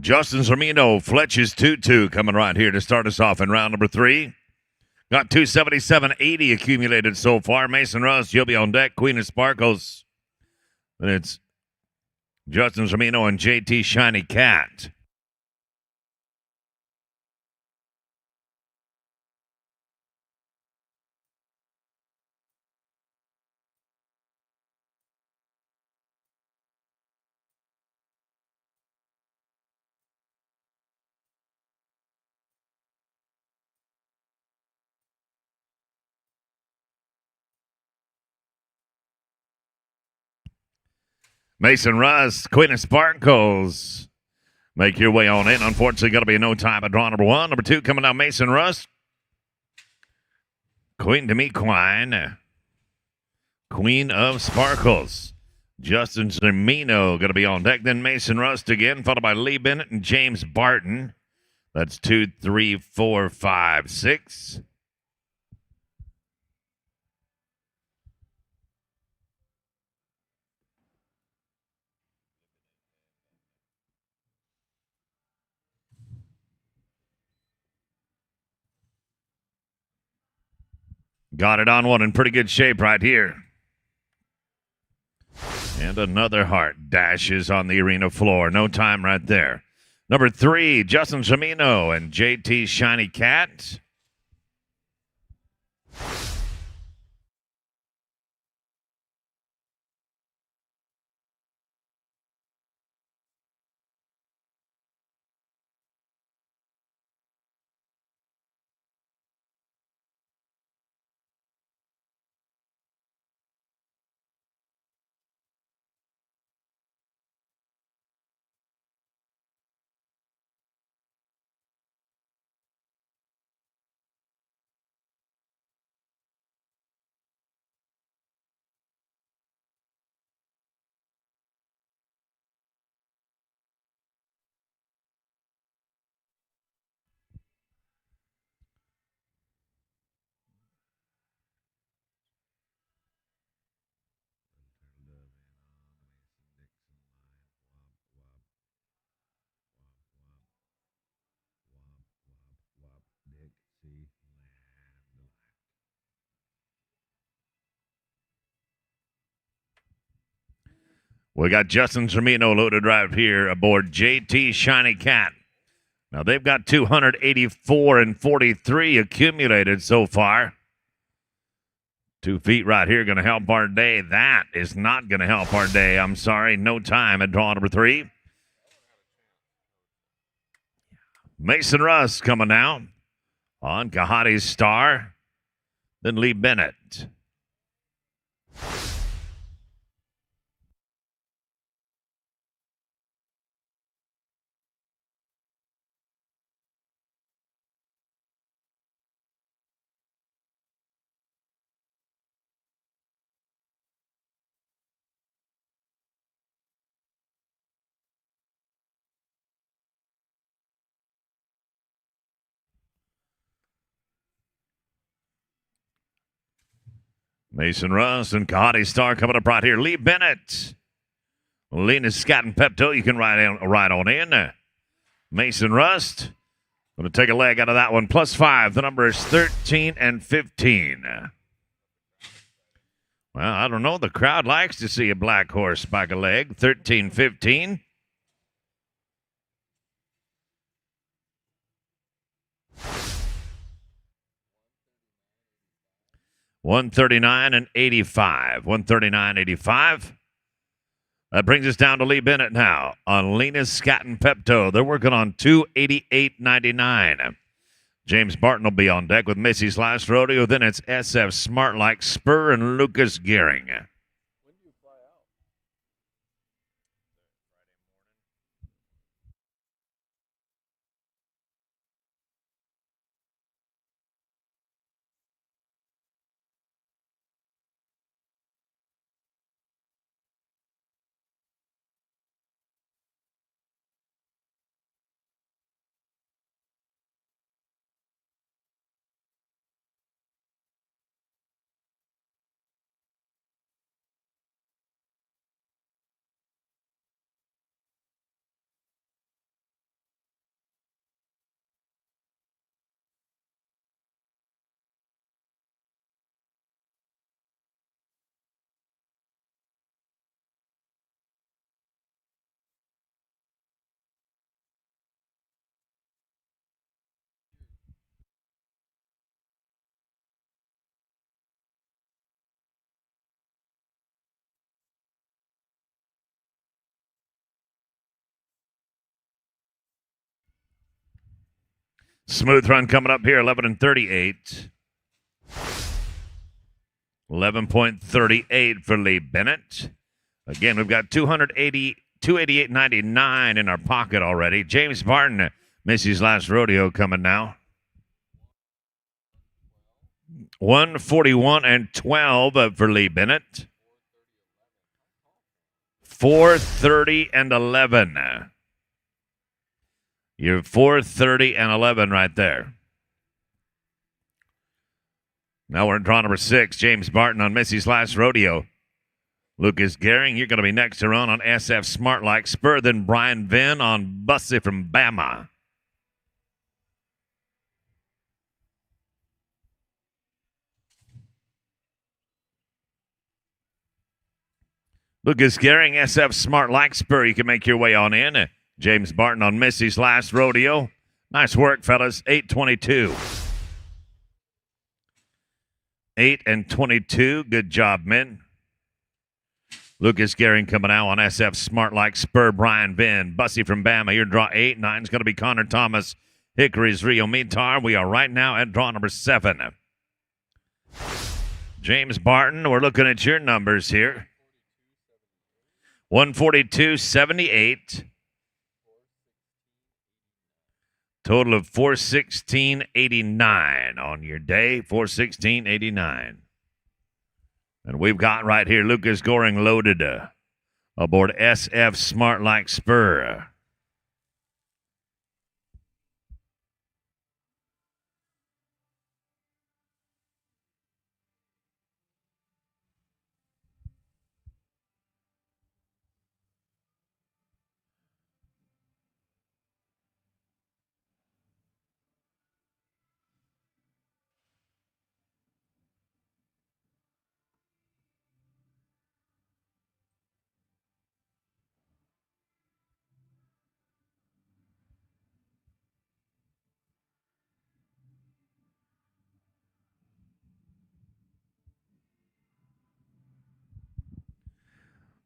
Justin Zermino, Fletch's 2-2 coming right here to start us off in round number 3. Got 277.80 accumulated so far. Mason Rust, you'll be on deck. Queen of Sparkles. And it's Justin Zermino and JT Shiny Cat. Mason Rust, Queen of Sparkles. Make your way on in. Unfortunately, going to be no time at draw number 1. Number 2 coming down, Mason Rust. Queen to me, Queen of Sparkles. Justin Zermino going to be on deck. Then Mason Rust again, followed by Lee Bennett and James Barton. That's 2, 3, 4, 5, 6. Got it on one in pretty good shape right here. And another heart dashes on the arena floor. No time right there. Number 3, Justin Zermino and JT Shiny Cat. We got Justin Zermino loaded right here aboard JT Shiny Cat. Now they've got 284 and 43 accumulated so far. 2 feet right here going to help our day. That is not going to help our day. I'm sorry. No time at draw number 3. Mason Rust coming down on Kahati's Star. Then Lee Bennett. Mason Rust and Kahati Star coming up right here. Lee Bennett. Lena Scott and Pepto, you can ride on in. Mason Rust. Going to take a leg out of that one. +5. The number is 13 and 15. Well, I don't know. The crowd likes to see a black horse spike a leg. 13, 15. $139 and 85. $139.85. That brings us down to Lee Bennett now on Lena Scott and Pepto. They're working on $288.99. James Barton will be on deck with Missy's Last Rodeo. Then it's SF Smart Like Spur and Lucas Gehring. Smooth run coming up here, 11 and 38. 11.38 for Lee Bennett. Again, we've got 288.99 in our pocket already. James Barton, Missy's last rodeo coming now. 141 and 12 for Lee Bennett. 430 and 11. You're 430 and 11 right there. Now we're in draw number 6. James Barton on Missy's last rodeo. Lucas Gehring, you're going to be next to run on SF Smart Like Spur. Then Brian Venn on Bussy from Bama. Lucas Gehring, SF Smart Like Spur. You can make your way on in. James Barton on Missy's last rodeo. Nice work, fellas. 8:22. 8 and 22. Good job, men. Lucas Gehring coming out on SF Smart Like Spur. Brian Venn, Bussy from Bama. Your draw 8. 9 is going to be Connor Thomas. Hickory's Rio Mitar. We are right now at draw number 7. James Barton, we're looking at your numbers here. 142.78. Total of 416.89 on your day. 416.89. And we've got right here Lucas Gehring loaded aboard SF Smart Like Spur.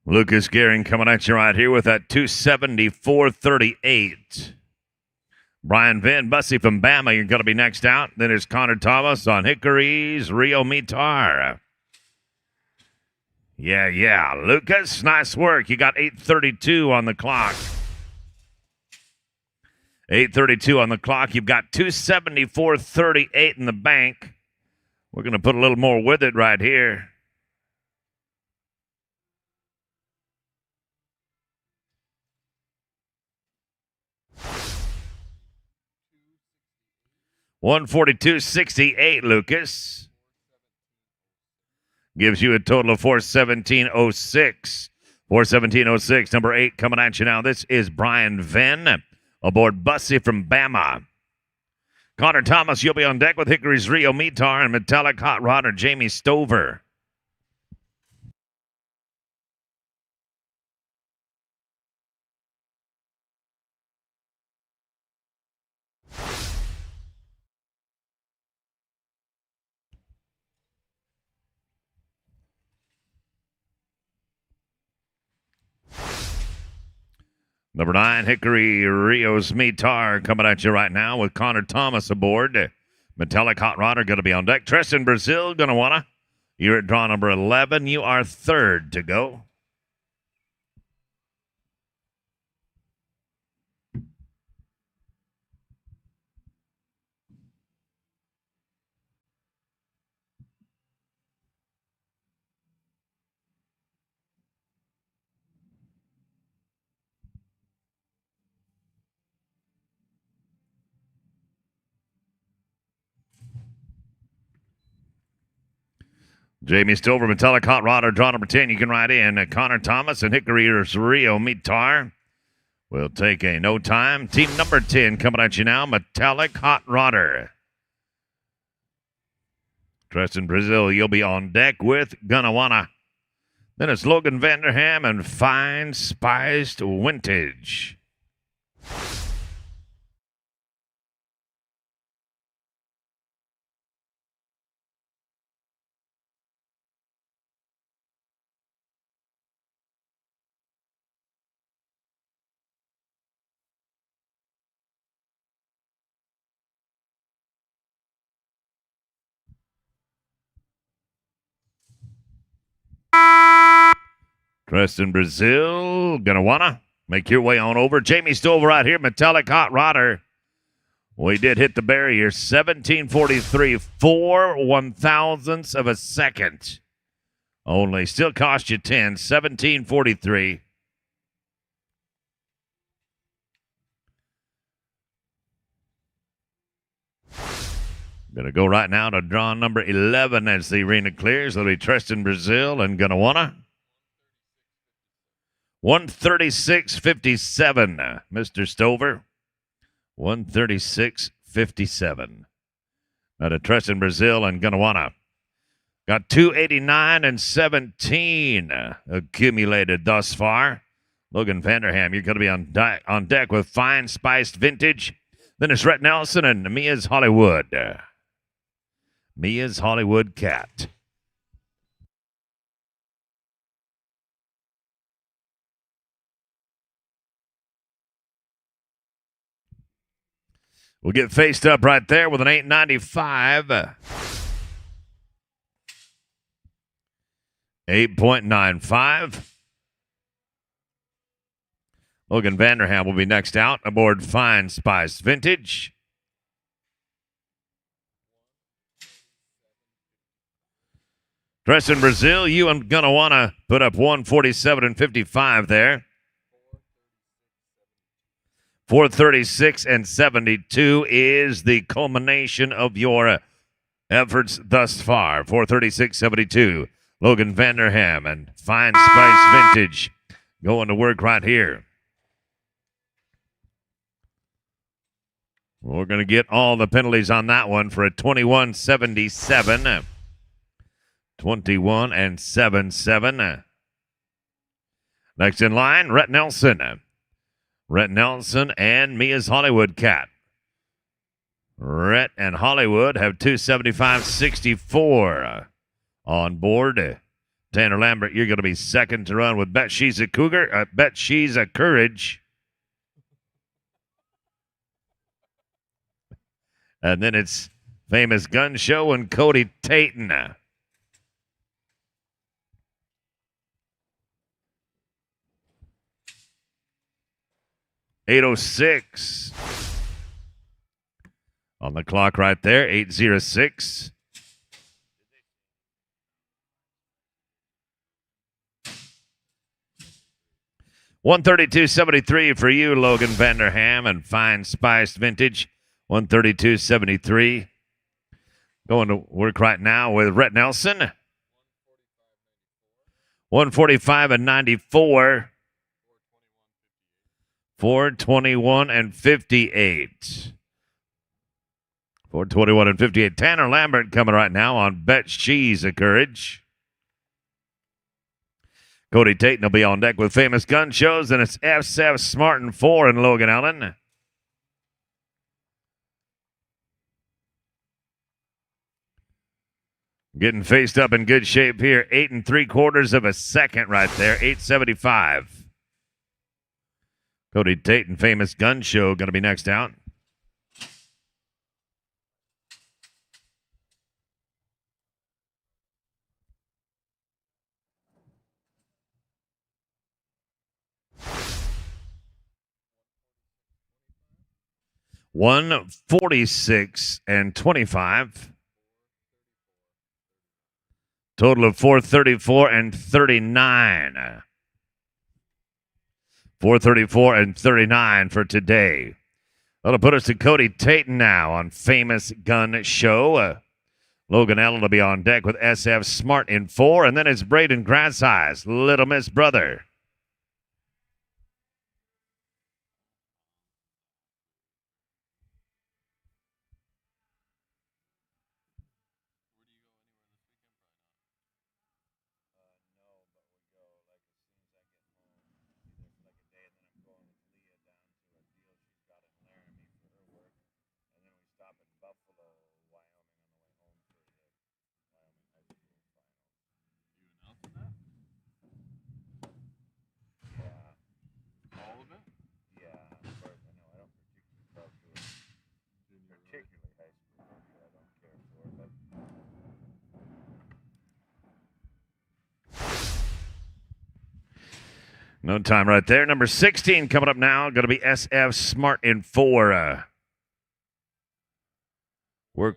Lucas Gehring coming at you right here with that 274.38. Brian Venn, Bussy from Bama, you're going to be next out. Then there's Connor Thomas on Hickory's Rio Mitar. Yeah. Lucas, nice work. You got 8:32 on the clock. 8:32 on the clock. You've got 274.38 in the bank. We're going to put a little more with it right here. $142.68, Lucas. Gives you a total of 417.06. 417.06, number 8 coming at you now. This is Brian Venn aboard Bussy from Bama. Connor Thomas, you'll be on deck with Hickory's Rio Mitar and Metallic Hot Rodder Jamie Stover. Number 9, Hickory Rio's Mitar coming at you right now with Connor Thomas aboard. Metallic Hot Rodder going to be on deck. Tristan Brazil going to wanna. You're at draw number 11. You are third to go. Jamie Stover, Metallic Hot Rodder, draw number 10. You can ride in. Connor Thomas and Hickory's Rio Mitar. We'll take a no time. Team number 10 coming at you now. Metallic Hot Rodder. Tristan Brazil, you'll be on deck with Gunawana. Then it's Logan Vanderham and Fine Spiced Vintage. Preston Brazil, gonna wanna make your way on over. Jamie Stover right here, Metallic Hot Rodder. We did hit the barrier, 1743, 4/1000ths of a second. Only, still cost you 10, 1743. Gonna go right now to draw number 11 as the arena clears. It'll be Tristan Brazil and gonna wanna 136.57, Mr. Stover. 136.57. Now to Tristan Brazil and gonna wanna. Got 289 and 17 accumulated thus far. Logan Vanderham, you're going to be on deck with Fine Spiced Vintage. Then it's Rhett Nelson and Mia's Hollywood. Mia's Hollywood Cat. We'll get faced up right there with an 895. 8.95. Logan Vanderham will be next out aboard Fine Spice Vintage. Tristan Brazil, you are going to want to put up 147 and 55 there. 436 and 72 is the culmination of your efforts thus far. 436.72. Logan Vanderham and Fine Spice Vintage going to work right here. We're going to get all the penalties on that one for a 21.77. 21 and 77. Next in line, Rhett Nelson. Rhett Nelson and Mia's Hollywood Cat. Rhett and Hollywood have 275.64 on board. Tanner Lambert, you're going to be second to run with Bet She's a Cougar. Bet She's a Courage. And then it's Famous Gun Show and Cody Tayton. $8.06 on the clock right there. 8:06. $132.73 for you, Logan Vanderham and Fine Spiced Vintage. 132.73. Going to work right now with Rhett Nelson. 145 and 94. 421 and 58. 421 and 58. Tanner Lambert coming right now on Bet She's a Courage. Cody Tayton will be on deck with Famous Gun Shows, and it's SF Smartin 4 and Logan Allen. Getting faced up in good shape here. 8 3/4 of a second right there. 8:75. Cody Tayton, Famous Gun Show, going to be next out. $146 and 25. Total of 434 and 39. 434 and 39 for today. That'll put us to Cody Tayton now on Famous Gun Show. Logan Allen will be on deck with SF Smart in 4, and then it's Braden Grasseyes, Little Miss Brother. No time right there. Number 16 coming up now. Going to be SF Smart in 4. We're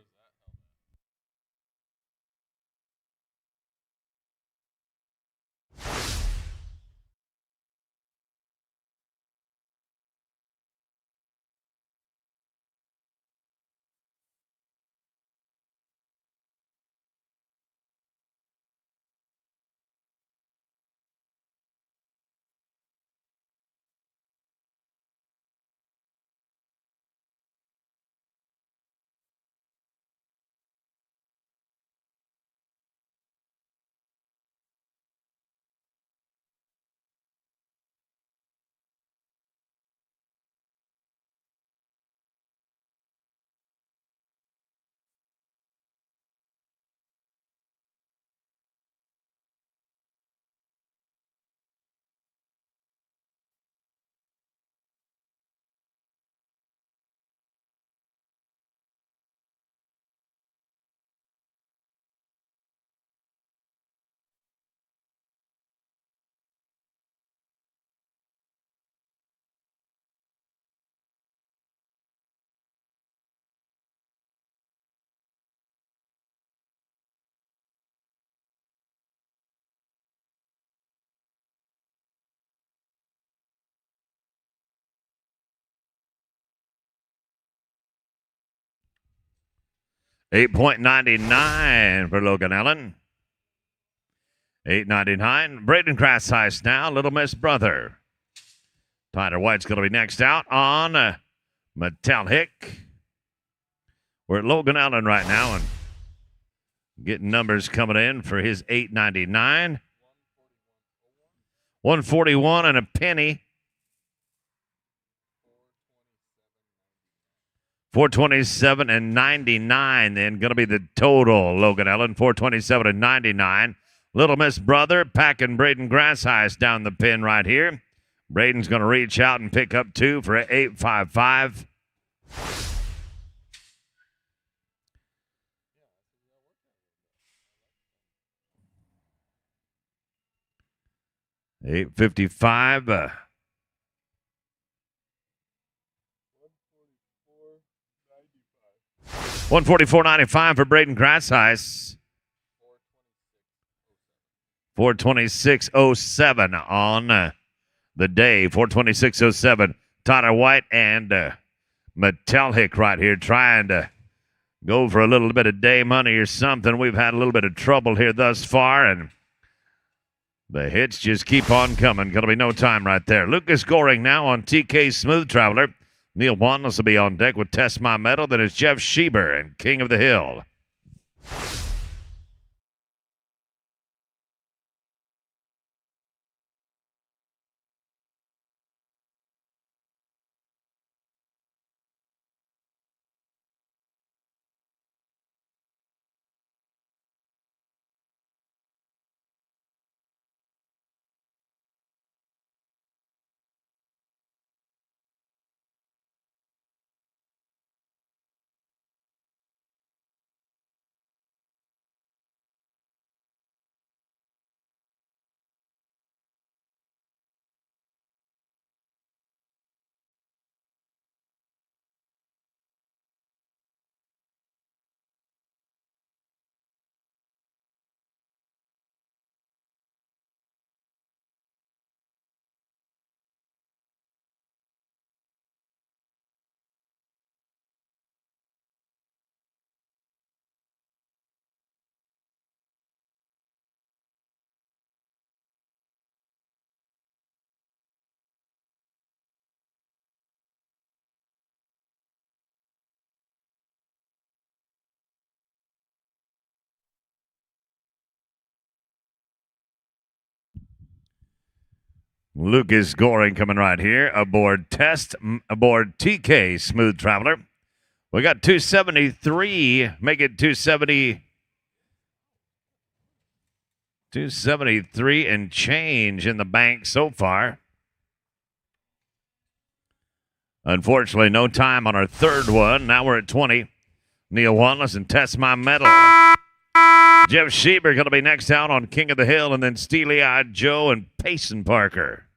8.99 for Logan Allen. 8.99. Braden Grassheiss now. Little Miss Brother. Tyler White's going to be next out on Metallic. We're at Logan Allen right now and getting numbers coming in for his 8.99. 141 and a penny. 427 and 99 then going to be the total. Logan Allen 427 and 99. Little Miss Brother packing Braden Grassheiss down the pin right here. Braden's going to reach out and pick up 2 for 855. $855. 144.95 for Braden Grassheiss. 426.07 on the day. 426.07. Tyler White and Metallic right here trying to go for a little bit of day money or something. We've had a little bit of trouble here thus far, and the hits just keep on coming. Going to be no time right there. Lucas Goring now on TK Smooth Traveler. Neil Wanless will be on deck with Test My Metal. Then it's Jeff Schieber and King of the Hill. Lucas Goring coming right here aboard TK Smooth Traveler. We got 273. Make it 270. 273 and change in the bank so far. Unfortunately, no time on our third one. Now we're at 20. Neil Wanless and Test My Metal. Jeff Schieber going to be next out on King of the Hill, and then Steely Eyed Joe and Payson Parker.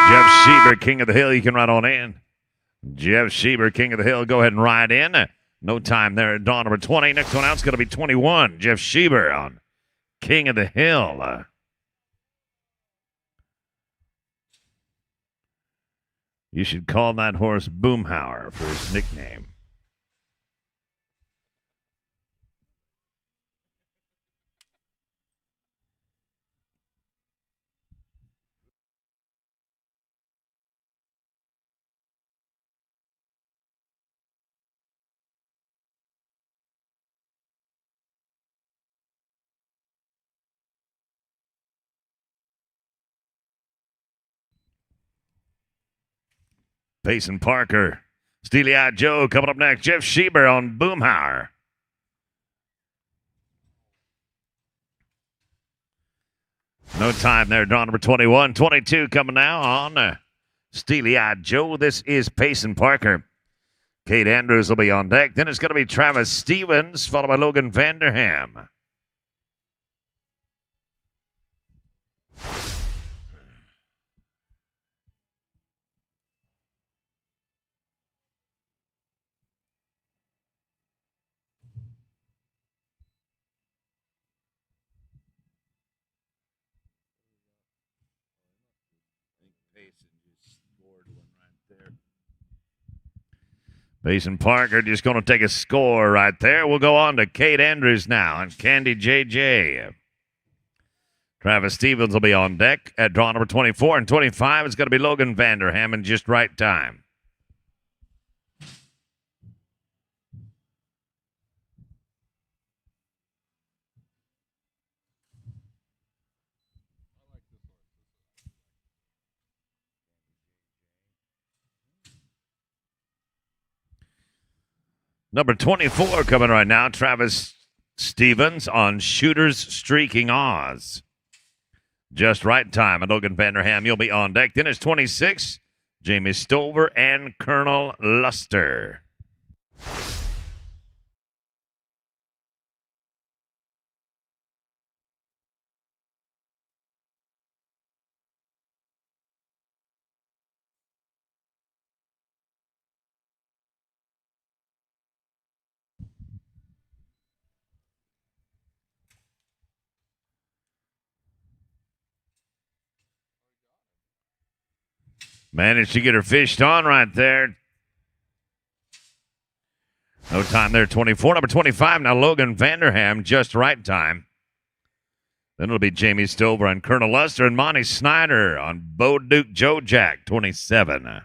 Jeff Schieber, King of the Hill, you can ride on in. Jeff Schieber, King of the Hill, go ahead and ride in. No time there at dawn number 20. Next one out is going to be 21. Jeff Schieber on King of the Hill. You should call that horse Boomhauer for his nickname. Payson Parker, Steely Eyed Joe coming up next. Jeff Schieber on Boomhauer. No time there, draw number 21. 22 coming now on Steely Eyed Joe. This is Payson Parker. Kate Andrews will be on deck. Then it's going to be Travis Stevens, followed by Logan Vanderham. Payson Parker just going to take a score right there. We'll go on to Kate Andrews now and Candy JJ. Travis Stevens will be on deck at draw number 24 and 25. It's going to be Logan Vanderham in just right time. Number 24 coming right now, Travis Stevens on Shooters Streaking Oz. Just right time. And Logan Vanderham, you'll be on deck. Then it's 26, Jamie Stover and Colonel Luster. Managed to get her fished on right there. No time there, 24. Number 25, now Logan Vanderham, just right time. Then it'll be Jamie Stover on Colonel Luster and Monty Snyder on Bo Duke Joe Jack, 27.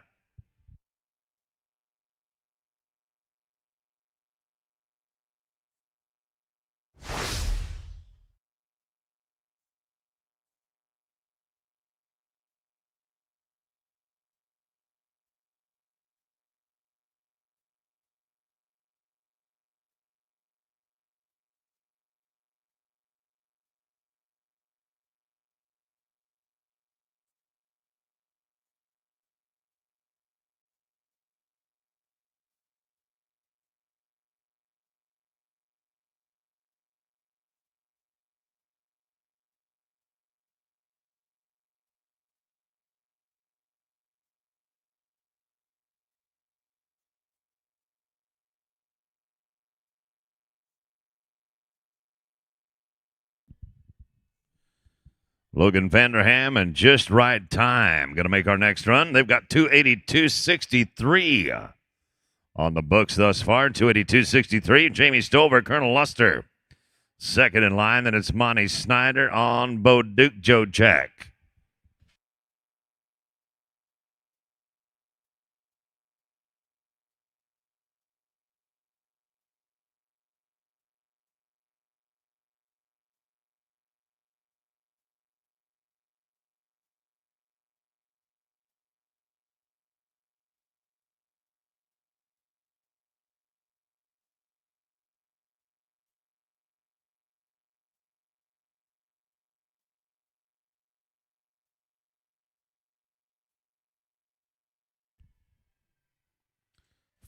Logan Vanderham and just right time. Going to make our next run. They've got 282.63 on the books thus far. 282.63. Jamie Stover, Colonel Luster. Second in line. Then it's Monty Snyder on Bo Duke Joe Jack.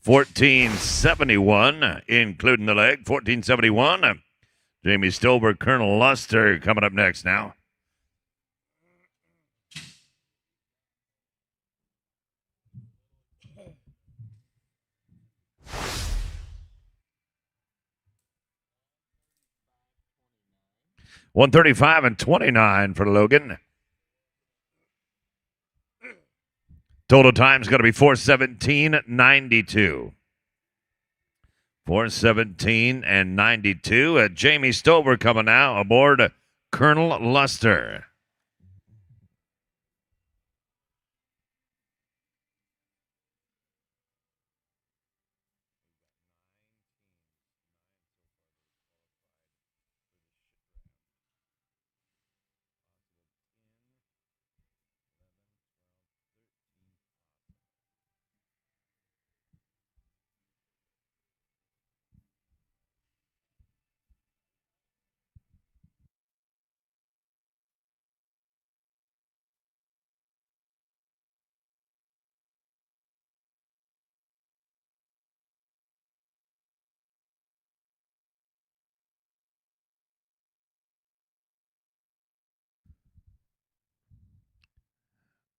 $14.71, including the leg. $14.71. Jamie Stover, Colonel Luster coming up next now. 135 and 29 for Logan. Total time is going to be 4:17:92. 4:17 and 92. Jamie Stover coming now aboard Colonel Luster.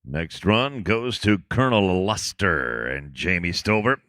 Next run goes to Colonel Luster and Jamie Stover.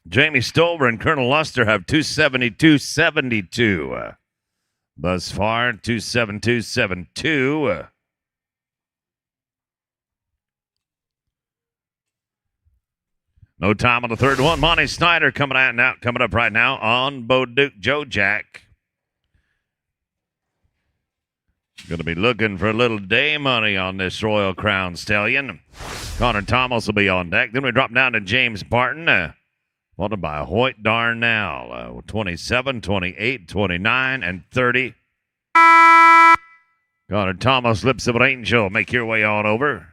Jamie Stover and Colonel Luster have 272.72. Thus far, 272.72. No time on the third one. Monty Snyder coming up right now on Bo Duke Joe Jack. Going to be looking for a little day money on this Royal Crown Stallion. Connor Thomas will be on deck. Then we drop down to James Barton. Followed by Hoyt Darnell, 27, 28, 29, and 30. Connor Thomas, Lips of an Angel, make your way on over.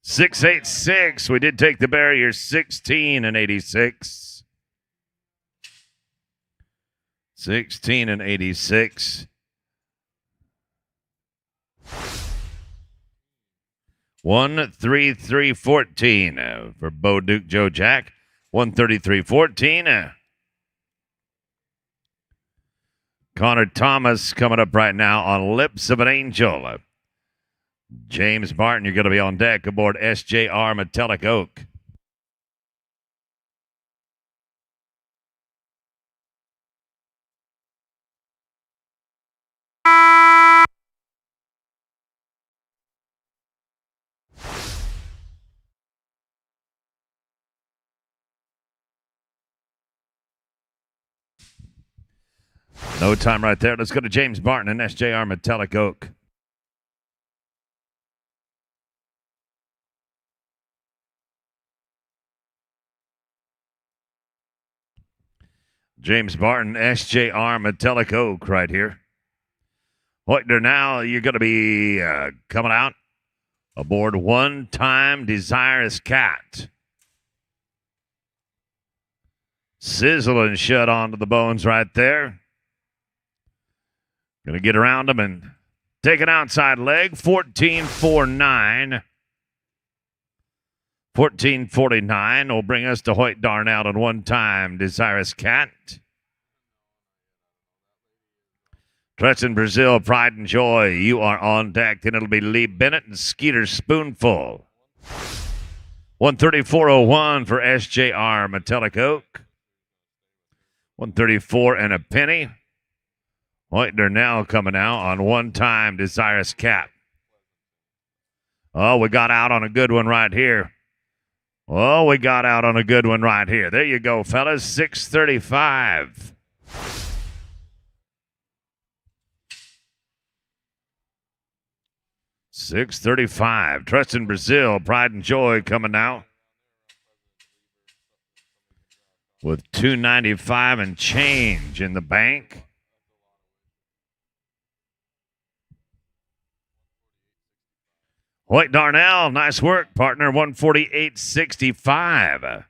$686. We did take the barrier, 16 and 86. 16 and 86. 133.14 for Bo Duke Joe Jack. 133.14. Connor Thomas coming up right now on Lips of an Angel. James Barton, you're going to be on deck aboard SJR Metallic Oak. No time right there. Let's go to James Barton and SJR Metallic Oak. James Barton, SJR Metallic Oak right here. Hoytner, now you're going to be coming out aboard One Time Desirous Cat. Sizzle and shut onto the bones right there. Going to get around him and take an outside leg. 14.49. 14.49 will bring us to Hoyt Darnell and One Time Desirous Cat. Trust in Brazil, Pride and Joy. You are on deck. Then it'll be Lee Bennett and Skeeter Spoonful. 134.01 for SJR Metallic Oak. 134 and a penny. Hoytner now coming out on One Time Desirous Cat. Oh, we got out on a good one right here. Oh, we got out on a good one right here. There you go, fellas. 635. $635. Trust in Brazil, Pride and Joy coming now with $295 and change in the bank. Hoyt Darnell, nice work, partner. 148.65.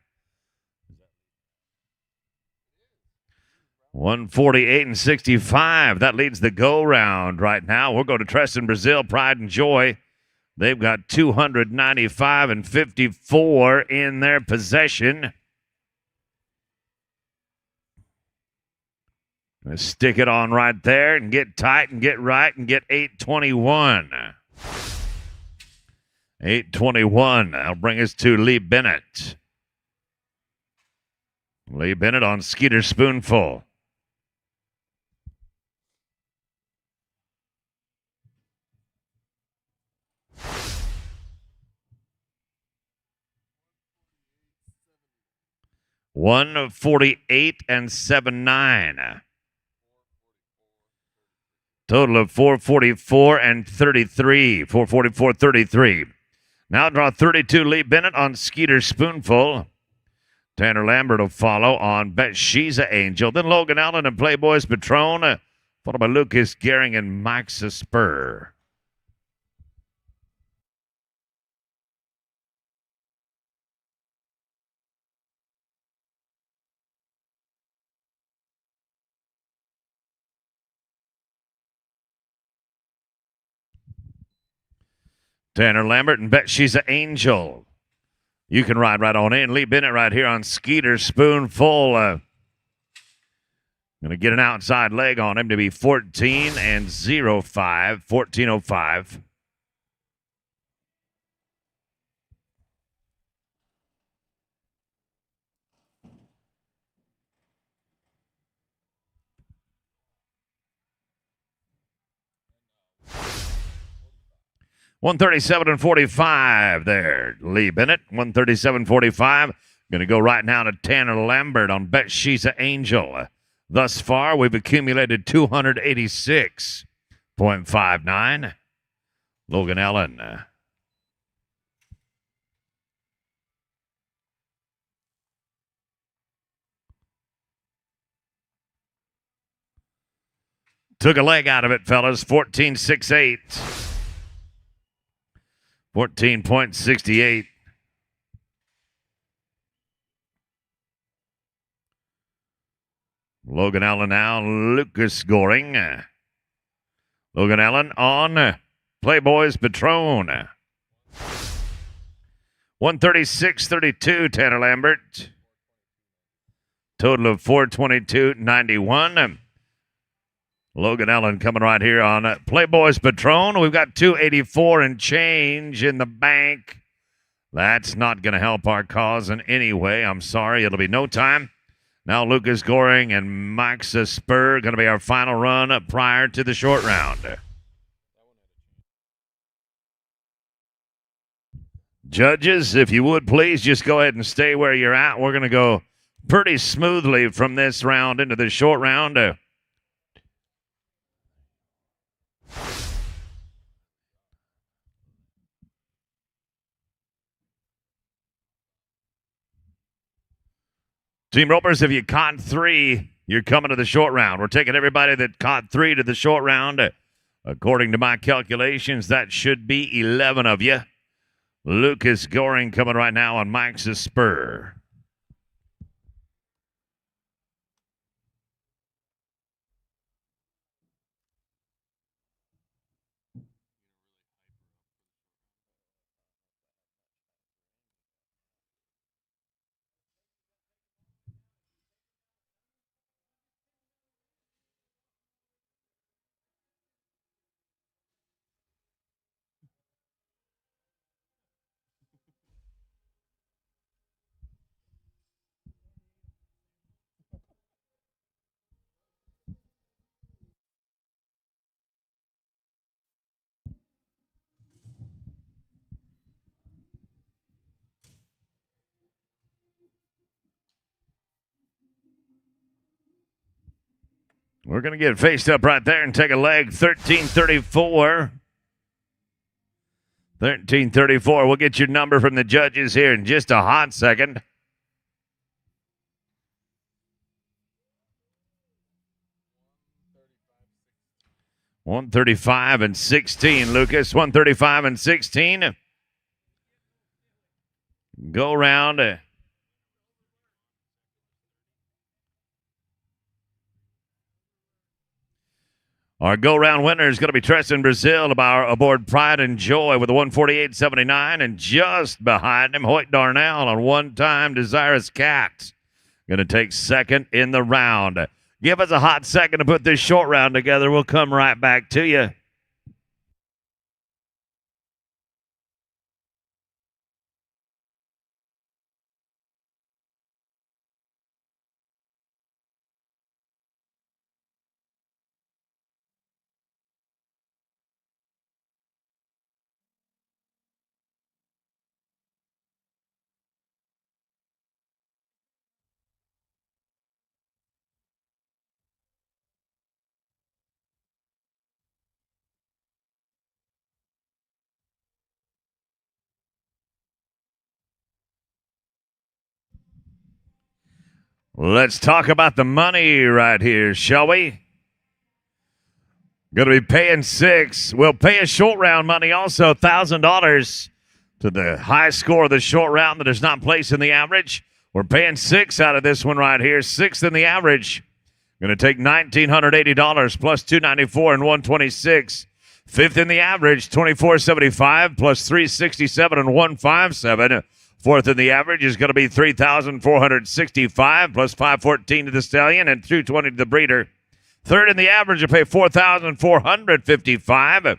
148.65. That leads the go round right now. We'll go to Treston, Brazil. Pride and Joy. They've got 295.54 in their possession. Gonna stick it on right there and get tight and get right and get 821. 821. That'll bring us to Lee Bennett. Lee Bennett on Skeeter Spoonful. $148.79. Total of $444.33. $444.33. Now draw 32, Lee Bennett on Skeeter Spoonful. Tanner Lambert will follow on Bet She's a Angel. Then Logan Allen and Playboy's Patron, followed by Lucas Gehring and Mike's a Spur. Tanner Lambert and Bet She's an Angel. You can ride right on in. Lee Bennett right here on Skeeter Spoonful. Going to get an outside leg on him to be 14.05. 14.05. $137.45 there, Lee Bennett. $137.45. Going to go right now to Tanner Lambert on Bet She's an Angel. Thus far, we've accumulated 286.59. Logan Allen. Took a leg out of it, fellas. 14.68. 14.68. Logan Allen now, Lucas Gehring. Logan Allen on Playboy's Patron. 136.32, Tanner Lambert. Total of 422.91. Logan Allen coming right here on Playboy's Patron. We've got 284 and change in the bank. That's not going to help our cause in any way. I'm sorry. It'll be no time. Now Lucas Gehring and Mike's Spur going to be our final run prior to the short round. Judges, if you would please just go ahead and stay where you're at. We're going to go pretty smoothly from this round into the short round. Team Ropers, if you caught 3, you're coming to the short round. We're taking everybody that caught 3 to the short round. According to my calculations, that should be 11 of you. Lucas Gehring coming right now on Mike's Spur. We're going to get faced up right there and take a leg. 1334. 1334. We'll get your number from the judges here in just a hot second. 135 and 16, Lucas. 135 and 16. Go round. Our go-round winner is going to be Tristan Brazil aboard Pride and Joy with a 148.79, and just behind him, Hoyt Darnell on one-time Desirous Cat. Going to take second in the round. Give us a hot second to put this short round together. We'll come right back to you. Let's talk about the money right here, shall we? Going to be paying 6. We'll pay a short round money also, $1,000 to the high score of the short round that is not placed in the average. We're paying 6 out of this one right here, 6th in the average. Going to take $1,980 plus $294 and $126. 5th in the average, $2,475 plus $367 and $157. 4th in the average is going to be $3,465 plus $514 to the stallion and $220 to the breeder. 3rd in the average, you pay $4,455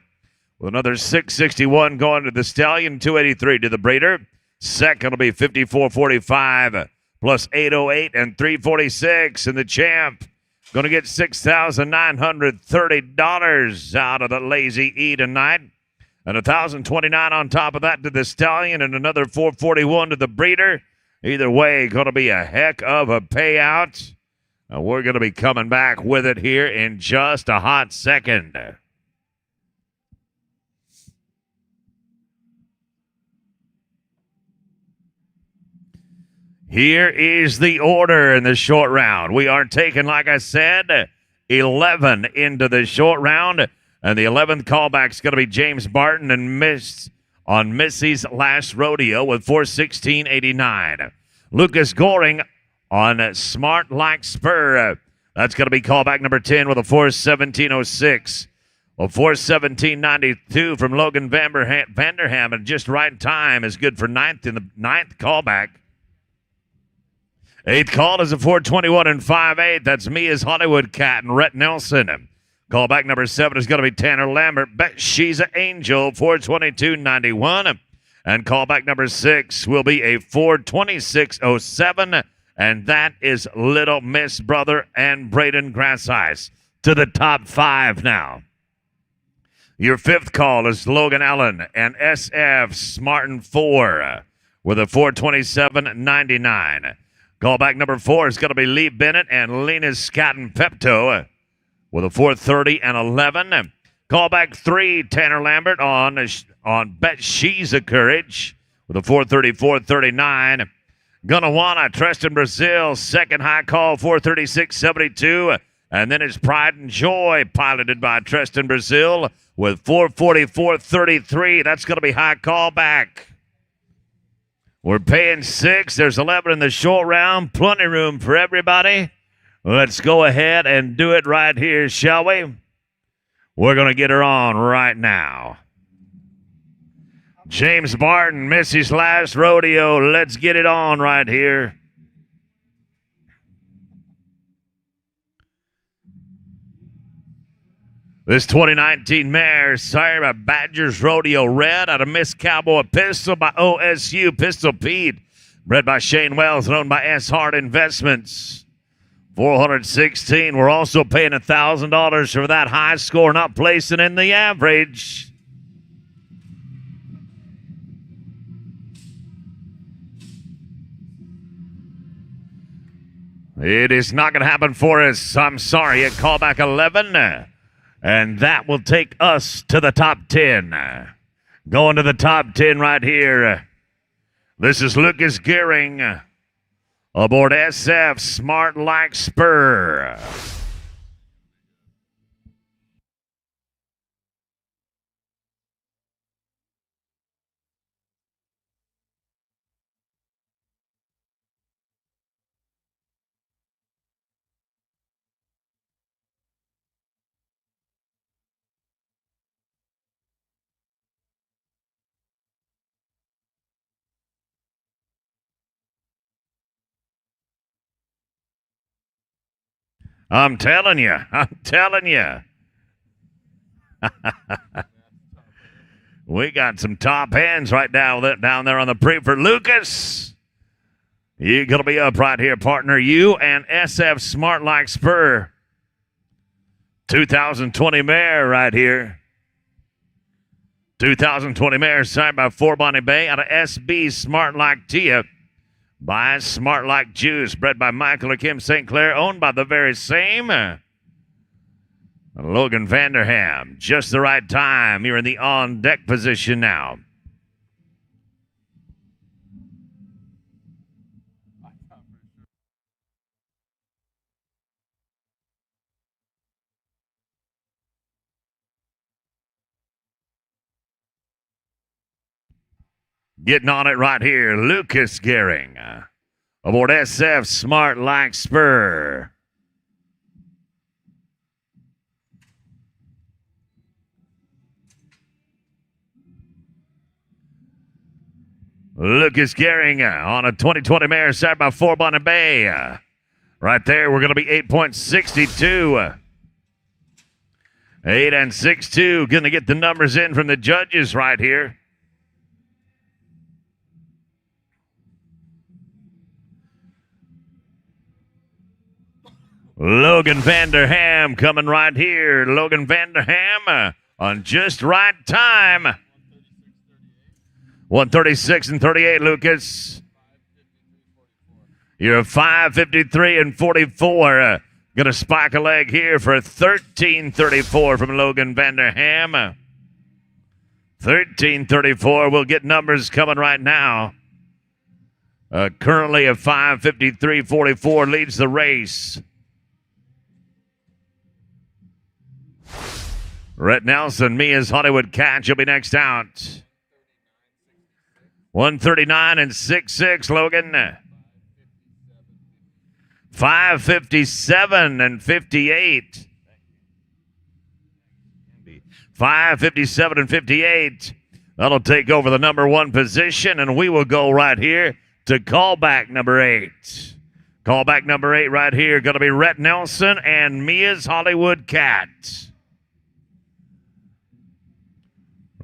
with another $661 going to the stallion, $283 to the breeder. 2nd will be $5,445 plus $808 and $346, and the champ going to get $6,930 out of the Lazy E tonight. And $1,029 on top of that to the stallion, and another $441 to the breeder. Either way, going to be a heck of a payout. We're going to be coming back with it here in just a hot second. Here is the order in the short round. We are taking, like I said, 11 into the short round. And the 11th callback is going to be James Barton and missed on Missy's Last Rodeo with 416.89. Lucas Goring on Smart Like Spur. That's going to be callback number 10 with a 417.06. Well, 417.92 from Logan Vanderham, and just right time is good for 9th in the 9th callback. 8th call is a 421 and 5/8. That's Mia's Hollywood Cat and Rhett Nelson. Callback number 7 is going to be Tanner Lambert. Bet she's an angel, 422.91. And callback number 6 will be a 426.07. And that is Little Miss Brother and Braden Grass Ice. To the top 5 now. Your 5th call is Logan Allen and SF Smartin 4 with a 427.99. Callback number 4 is going to be Lee Bennett and Lena's Scotton Pepto with a 430 and 11. Callback 3, Tanner Lambert on Bet She's a Courage with a 434.39. Gonna Wanna, Tristan Brazil, second high call, 436.72. And then it's Pride and Joy, piloted by Tristan Brazil with 444.33. That's going to be high callback. We're paying 6. There's 11 in the short round. Plenty room for everybody. Let's go ahead and do it right here, shall we? We're going to get her on right now. James Barton, Missy's Last Rodeo. Let's get it on right here. This 2019 mare, sired by Badgers Rodeo Red out of Miss Cowboy Pistol by OSU Pistol Pete. Bred by Shane Wells and owned by S. Hart Investments. 416. We're also paying $1,000 for that high score, not placing in the average. It is not going to happen for us. I'm sorry. At callback 11. And that will take us to the top 10. Going to the top 10 right here. This is Lucas Gearing aboard SF Smart Like Spur. I'm telling you. I'm telling you. We got some top hands right now down there on the pre for Lucas. You're going to be up right here, partner. You and SF Smart Like Spur. 2020 mare right here. 2020 mare signed by 4 Bonnie Bay out of SB Smart Like Tia. By Smart Like Juice, bred by Michael or Kim St. Clair, owned by the very same Logan Vanderham. Just the right time. You're in the on-deck position now. Getting on it right here, Lucas Gehring aboard SF Smart Like Spur. Lucas Gehring on a 2020 mare side by 4 Bonnie Bay. Right there, we're going to be 8.62. 8 and 6-2. Going to get the numbers in from the judges right here. Logan Vanderham coming right here. Logan Vanderham on just right time. 136 and 38, Lucas. You're 5:53 and 44. Going to spike a leg here for 13:34 from Logan Vanderham. 13:34. We'll get numbers coming right now. Currently a 5:53.44 leads the race. Rhett Nelson, Mia's Hollywood Catch will be next out. 139 and 6-6, Logan. 5:57 and 58. 5:57 and 58. That'll take over the number 1 position, and we will go right here to callback number 8. Callback number 8 right here, going to be Rhett Nelson and Mia's Hollywood Cat.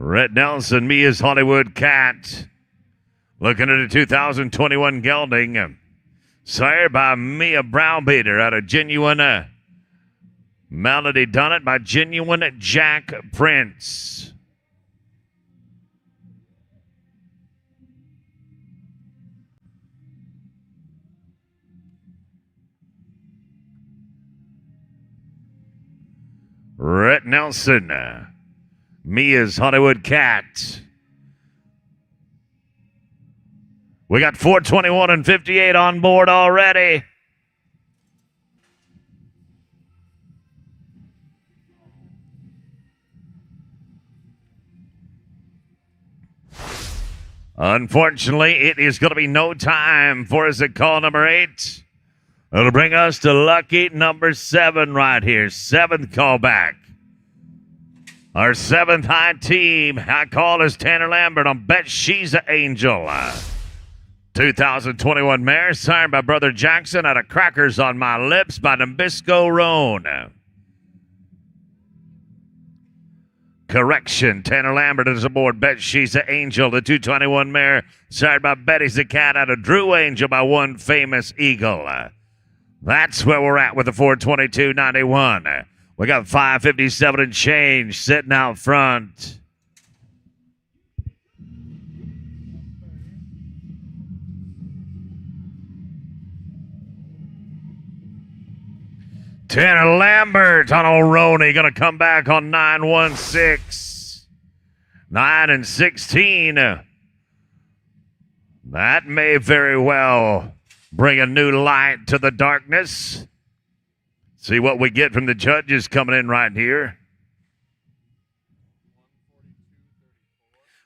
Rhett Nelson, Mia's Hollywood Cat. Looking at a 2021 gelding. Sired by Mia Browbeater out of Genuine Melody Dunnett by Genuine Jack Prince. Rhett Nelson, Mia's Hollywood Cat. We got 421 and 58 on board already. Unfortunately, it is going to be no time for us at call number 8. It'll bring us to lucky number 7 right here. 7th callback. Our 7th high team. High call is Tanner Lambert on Bet She's an Angel. 2021 mare signed by Brother Jackson out of Crackers on My Lips by Nabisco Roan. Correction, Tanner Lambert is aboard Bet She's an Angel, the 221 mare signed by Betty's the Cat out of Drew Angel by One Famous Eagle. That's where we're at with the 422.91. We got 5:57 and change sitting out front. Tanner Lambert on O'Roney going to come back on 9-1-6. 9 and 16. That may very well bring a new light to the darkness. See what we get from the judges coming in right here.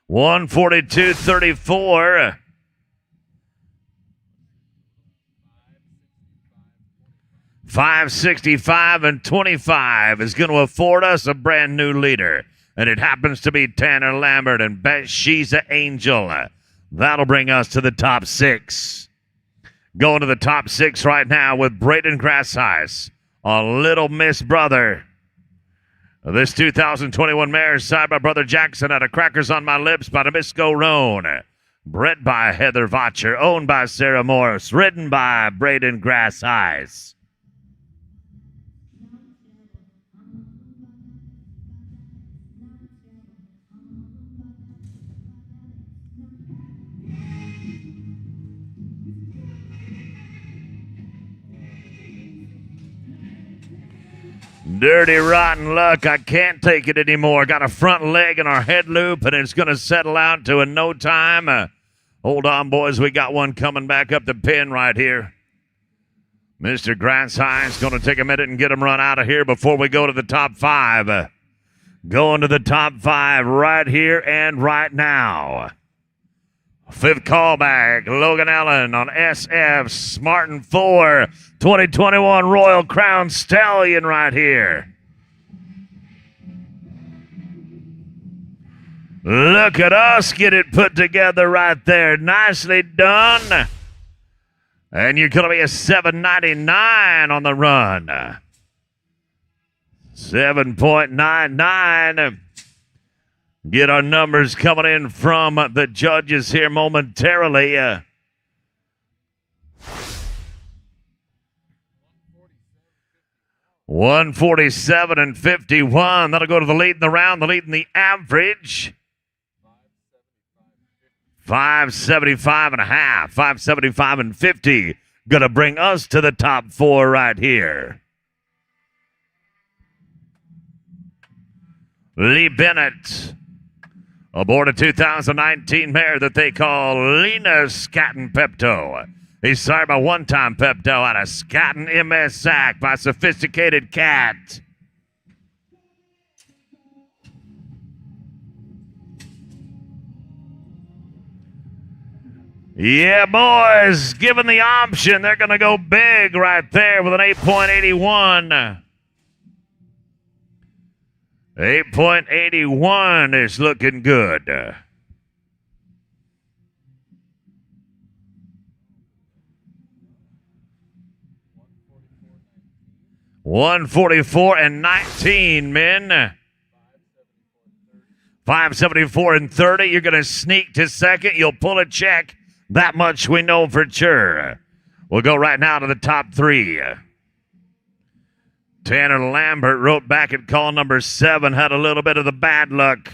142.34. 565 and 25 is going to afford us a brand new leader. And it happens to be Tanner Lambert and Bet She's an Angel. That'll bring us to the top 6. Going to the top 6 right now with Braden Grassize a Little Miss Brother. This 2021 mare is signed by Brother Jackson out of Crackers on My Lips by Nabisco Roan. Bred by Heather Votcher, owned by Sarah Morris, ridden by Braden Grass Eyes. Dirty rotten luck. I can't take it anymore. Got a front leg in our head loop, and it's going to settle out to in no time. Hold on, boys. We got one coming back up the pin right here. Mr. Grass Eyes going to take a minute and get him run out of here before we go to the top five. Going to the top five right here and right now. Fifth callback, Logan Allen on SF Smartin 4, 2021 Royal Crown Stallion right here. Look at us get it put together right there. Nicely done. And you're going to be a $7.99 on the run. 7.99. Get our numbers coming in from the judges here momentarily. 147 and 51. That'll go to the lead in the round, the lead in the average. 575 and a half. 575 and 50. Gonna bring us to the top four right here. Lee Bennett aboard a 2019 mare that they call Lena Scatton Pepto. He's signed by one-time Pepto out of Scatton MS Sac by Sophisticated Cat. Yeah, boys, given the option, they're going to go big right there with an 8.81. 8.81 is looking good. 144 and 19, men. 574 and 30. You're going to sneak to second. You'll pull a check. That much we know for sure. We'll go right now to the top three. Tanner Lambert wrote back at call number 7, had a little bit of the bad luck.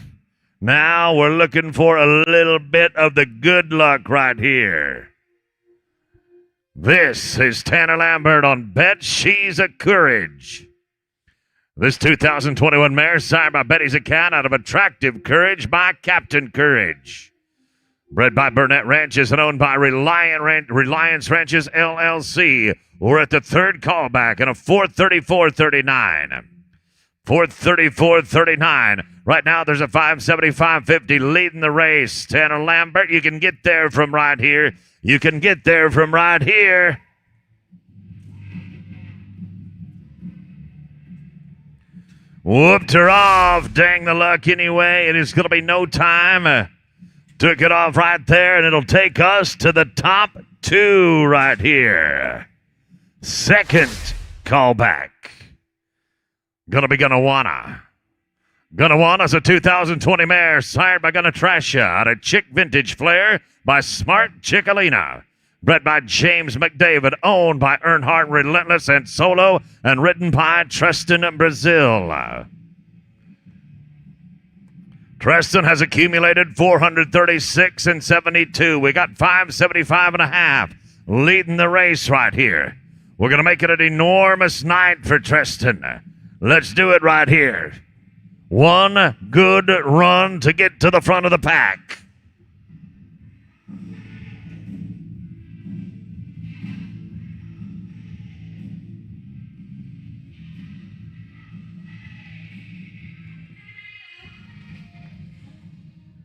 Now we're looking for a little bit of the good luck right here. This is Tanner Lambert on Bet She's a Courage. This 2021 mare signed by Betty's a Cat out of Attractive Courage by Captain Courage. Bred by Burnett Ranches and owned by Reliance Ranches LLC. We're at the third callback and a 434.39. 434.39. Right now there's a 575.50 leading the race. Tanner Lambert, you can get there from right here. You can get there from right here. Whooped her off. Dang the luck anyway. It is going to be no time. Took it off right there, and it'll take us to the top 2 right here. Second callback. Gonna be Gonna Wanna. Gonna Wanna's a 2020 mare sired by Gonna Trash Ya out of Chick Vintage Flair by Smart Chickalina. Bred by James McDavid, owned by Earnhardt Relentless and Solo, and ridden by Tristan Brazil. Tristan has accumulated 436 and 72. We got 575 and a half leading the race right here. We're going to make it an enormous night for Tristan. Let's do it right here. One good run to get to the front of the pack.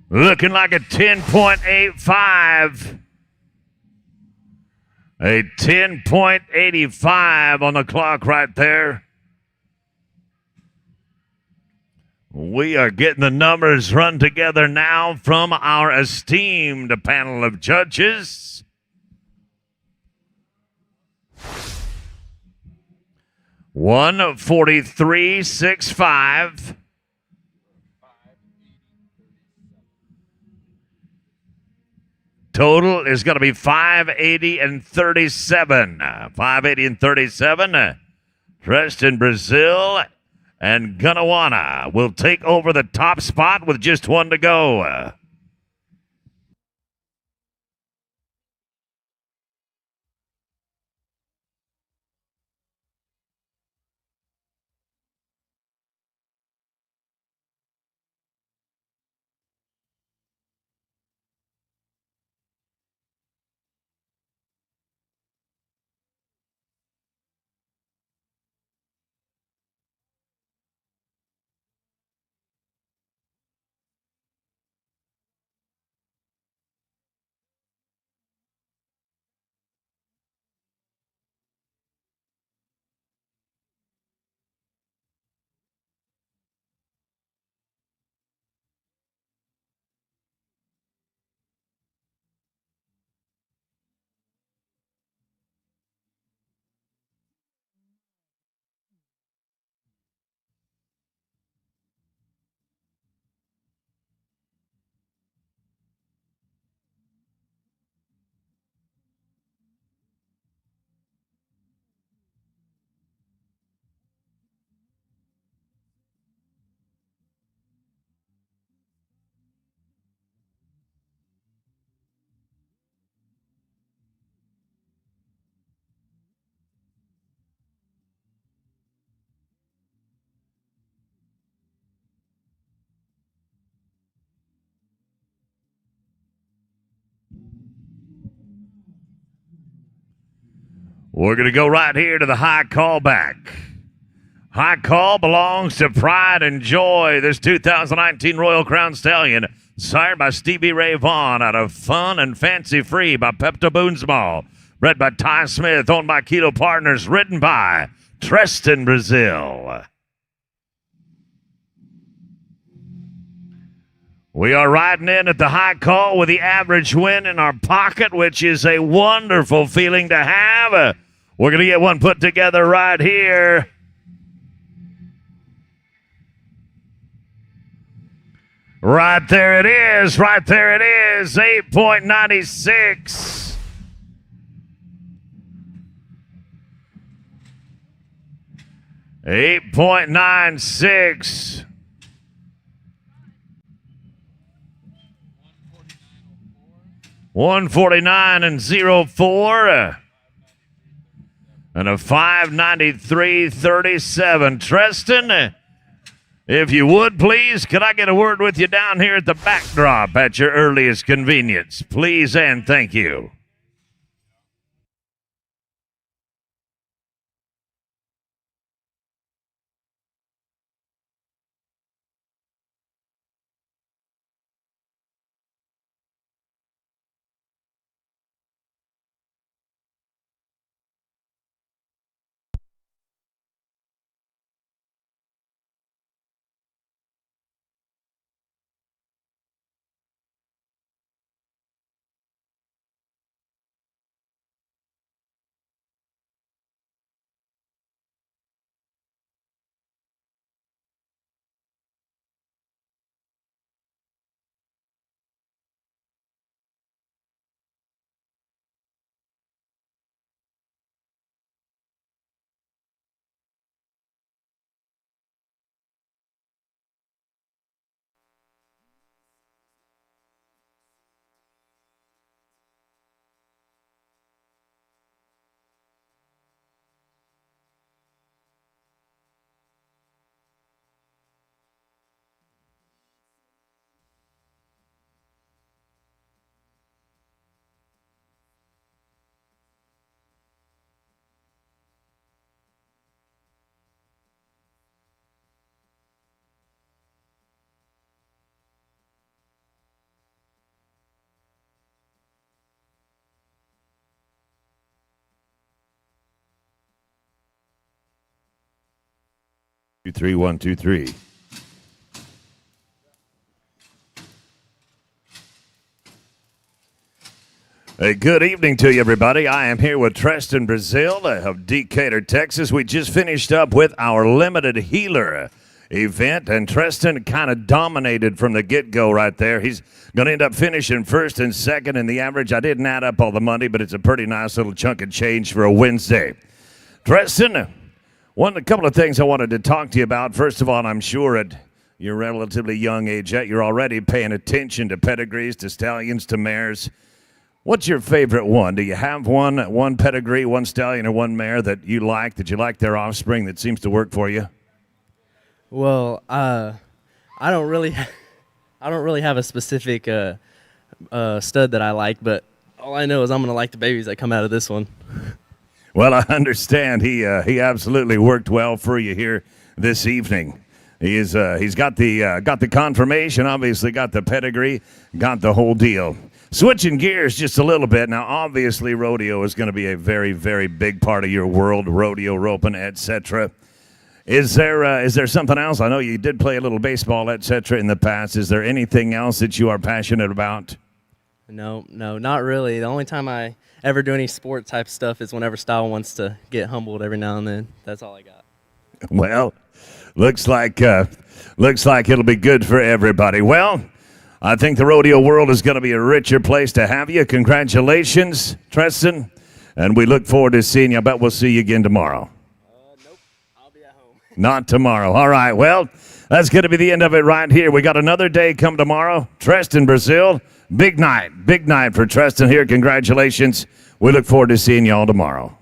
Looking like a 10.85. A 10.85 on the clock right there. We are getting the numbers run together now from our esteemed panel of judges. 143.65. Total is going to be 580 and 37. 580 and 37. Preston, Brazil, and Gunawana will take over the top spot with just one to go. We're going to go right here to the high call back. High call belongs to Pride and Joy. This 2019 Royal Crown Stallion, sired by Stevie Ray Vaughan out of Fun and Fancy Free by Pepto Boonsmall. Bred by Ty Smith, owned by Kilo Partners, ridden by Treston, Brazil. We are riding in at the high call with the average win in our pocket, which is a wonderful feeling to have. We're going to get one put together right here. Right there it is. Right there it is. 8.96. $8.96. 149 and 04. And a 593.37. Treston, if you would, please, could I get a word with you down here at the backdrop at your earliest convenience? Please and thank you. Two, three, 1, 2, 3. Hey, good evening to you, everybody. I am here with Tristan Brazil of Decatur, Texas. We just finished up with our limited healer event, and Tristan kind of dominated from the get-go right there. He's going to end up finishing first and second in the average. I didn't add up all the money, but it's a pretty nice little chunk of change for a Wednesday. Tristan, a couple of things I wanted to talk to you about. First of all, I'm sure at your relatively young age yet, you're already paying attention to pedigrees, to stallions, to mares. What's your favorite one? Do you have one pedigree, one stallion, or one mare that you like their offspring that seems to work for you? Well, I don't really have a specific stud that I like, but all I know is I'm going to like the babies that come out of this one. Well, I understand he absolutely worked well for you here this evening. He's got the confirmation, obviously got the pedigree, got the whole deal. Switching gears just a little bit. Now, obviously, rodeo is going to be a very, very big part of your world, rodeo, roping, etc. Is there something else? I know you did play a little baseball, etc. in the past. Is there anything else that you are passionate about? No, not really. The only time I ever do any sport type stuff is whenever Style wants to get humbled every now and then. That's all I got. Well, looks like it'll be good for everybody. Well, I think the rodeo world is going to be a richer place to have you. Congratulations, Tristan, and we look forward to seeing you. I bet we'll see you again tomorrow. Nope, I'll be at home. Not tomorrow. All right, well, that's going to be the end of it right here. We got another day come tomorrow. Tristan, Brazil, big night for Tristan here. Congratulations. We look forward to seeing you all tomorrow.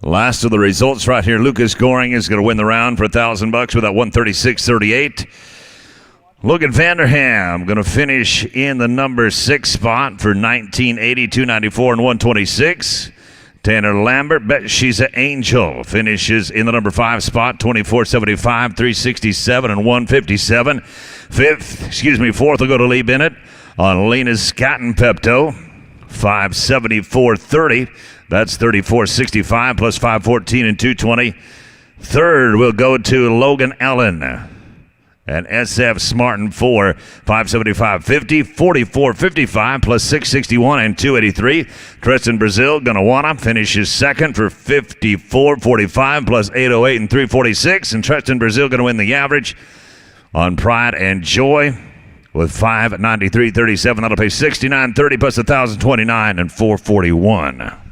Last of the results right here. Lucas Goring is going to win the round for $1,000 with that 136.38. Logan Vanderham going to finish in the number 6 spot for 1980, 294, and 126. Tanner Lambert, bet she's an angel, finishes in the number 5 spot, 24.75, 367, and 157. Fourth will go to Lee Bennett on Lena's Cotton Pepto, 574.30. That's 34.65 plus 514 and 220. Third will go to Logan Allen and SF Smartin 4, 575.50, 44.55 plus 661 and 283. Tristan Brazil gonna wanna finishes second for 54.45 plus 808 and 346. And Tristan Brazil gonna win the average on Pride and Joy with 593.37. That'll pay 69.30 plus 1,029 and 441.